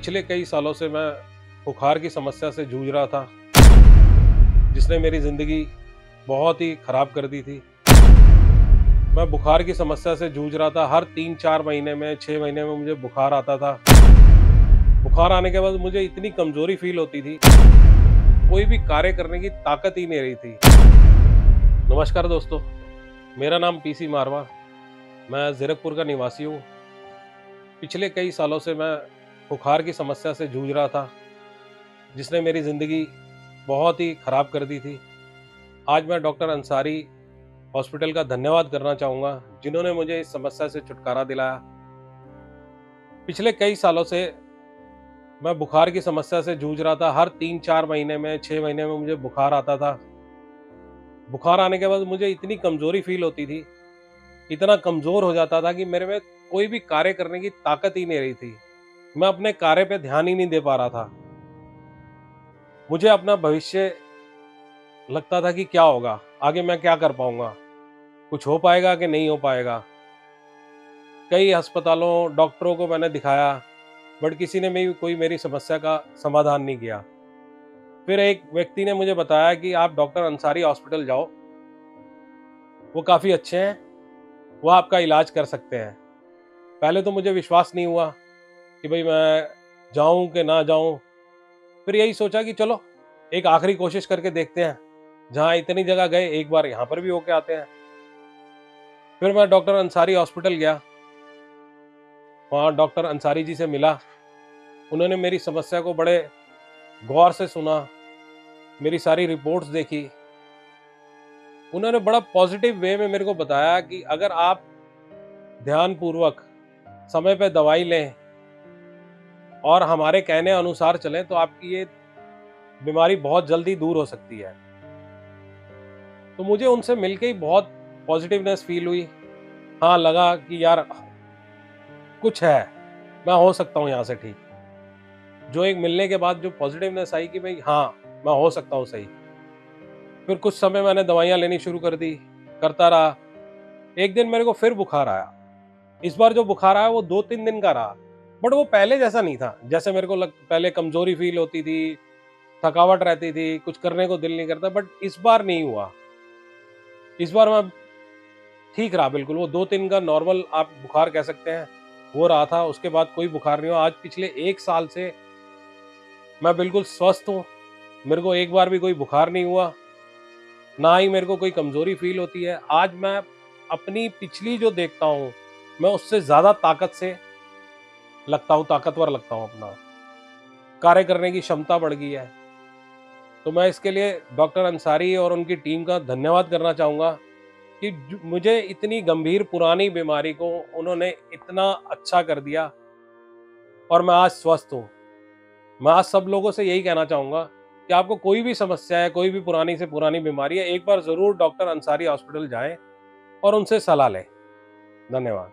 पिछले कई सालों से मैं बुखार की समस्या से जूझ रहा था, जिसने मेरी ज़िंदगी बहुत ही ख़राब कर दी थी। मैं बुखार की समस्या से जूझ रहा था। हर 3-4 महीने में, 6 महीने में मुझे बुखार आता था। बुखार आने के बाद मुझे इतनी कमज़ोरी फ़ील होती थी, कोई भी कार्य करने की ताकत ही नहीं रही थी। नमस्कार दोस्तों, मेरा नाम पीसी मारवा, मैं ज़ीरकपुर का निवासी हूँ। पिछले कई सालों से मैं बुखार की समस्या से जूझ रहा था, जिसने मेरी ज़िंदगी बहुत ही ख़राब कर दी थी। आज मैं डॉक्टर अंसारी हॉस्पिटल का धन्यवाद करना चाहूँगा, जिन्होंने मुझे इस समस्या से छुटकारा दिलाया। पिछले कई सालों से मैं बुखार की समस्या से जूझ रहा था। हर 3-4 महीने में, 6 महीने में मुझे बुखार आता था। बुखार आने के बाद मुझे इतनी कमज़ोरी फ़ील होती थी, इतना कमज़ोर हो जाता था कि मेरे में कोई भी कार्य करने की ताकत ही नहीं रही थी। मैं अपने कार्य पे ध्यान ही नहीं दे पा रहा था। मुझे अपना भविष्य लगता था कि क्या होगा, आगे मैं क्या कर पाऊँगा, कुछ हो पाएगा कि नहीं हो पाएगा। कई अस्पतालों, डॉक्टरों को मैंने दिखाया, बट किसी ने कोई मेरी समस्या का समाधान नहीं किया। फिर एक व्यक्ति ने मुझे बताया कि आप डॉक्टर अंसारी हॉस्पिटल जाओ, वो काफ़ी अच्छे हैं, वो आपका इलाज कर सकते हैं। पहले तो मुझे विश्वास नहीं हुआ कि भाई मैं जाऊं कि ना जाऊं। फिर यही सोचा कि चलो एक आखिरी कोशिश करके देखते हैं, जहां इतनी जगह गए एक बार यहाँ पर भी होके आते हैं। फिर मैं डॉक्टर अंसारी हॉस्पिटल गया, वहाँ डॉक्टर अंसारी जी से मिला। उन्होंने मेरी समस्या को बड़े गौर से सुना, मेरी सारी रिपोर्ट्स देखी। उन्होंने बड़ा पॉजिटिव वे में मेरे को बताया कि अगर आप ध्यानपूर्वक समय पे दवाई लें और हमारे कहने अनुसार चलें तो आपकी ये बीमारी बहुत जल्दी दूर हो सकती है। तो मुझे उनसे मिलके ही बहुत पॉजिटिवनेस फील हुई। हाँ, लगा कि यार कुछ है, मैं हो सकता हूँ यहाँ से ठीक। जो एक मिलने के बाद जो पॉजिटिवनेस आई कि भाई हाँ, मैं हो सकता हूँ सही। फिर कुछ समय मैंने दवाइयाँ लेनी शुरू कर दी, करता रहा। एक दिन मेरे को फिर बुखार आया। इस बार जो बुखार आया वो 2-3 दिन का रहा, बट वो पहले जैसा नहीं था। जैसे मेरे को पहले कमजोरी फील होती थी, थकावट रहती थी, कुछ करने को दिल नहीं करता, बट इस बार नहीं हुआ। इस बार मैं ठीक रहा बिल्कुल। वो 2-3 का नॉर्मल आप बुखार कह सकते हैं, वो रहा था। उसके बाद कोई बुखार नहीं हुआ। आज पिछले 1 साल से मैं बिल्कुल स्वस्थ हूँ। मेरे को एक बार भी कोई बुखार नहीं हुआ, ना ही मेरे को कोई कमजोरी फील होती है। आज मैं अपनी पिछली जो देखता हूँ, मैं उससे ज्यादा ताकत से लगता हूँ, ताकतवर लगता हूँ। अपना कार्य करने की क्षमता बढ़ गई है। तो मैं इसके लिए डॉक्टर अंसारी और उनकी टीम का धन्यवाद करना चाहूँगा कि मुझे इतनी गंभीर पुरानी बीमारी को उन्होंने इतना अच्छा कर दिया और मैं आज स्वस्थ हूँ। मैं आज सब लोगों से यही कहना चाहूँगा कि आपको कोई भी समस्या है, कोई भी पुरानी से पुरानी बीमारी है, एक बार ज़रूर डॉक्टर अंसारी हॉस्पिटल जाएँ और उनसे सलाह लें। धन्यवाद।